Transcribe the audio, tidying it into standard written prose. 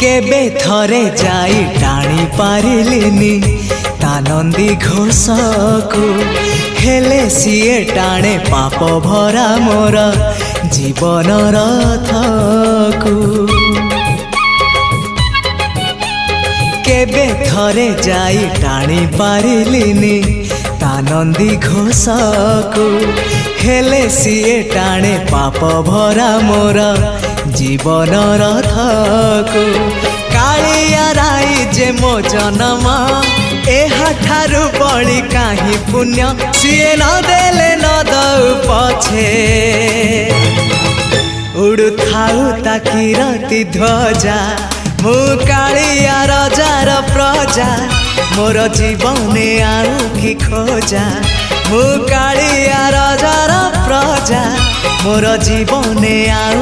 केबे थरे जाई टाणी पारिलिनी ता नंदी घोष को हेले सीए टाणे पाप भरा मोर जीवन रथ को केबे थरे जाई टाणी पारिलिनी ता नंदी घोष को हेले सीए टाणे पाप भरा मोर जीवन रथ को कालिया राई जे मो जन्म एहाठारु बड़ी काहि पुण्य सीए न देले न दउ पछे उड़ु थाउ ताकि रति ध्वजा मु कालिया रजार प्रजा मोर जीवने आउ कि खोजा मु कालिया रजार प्रजा मोर जीवने आउ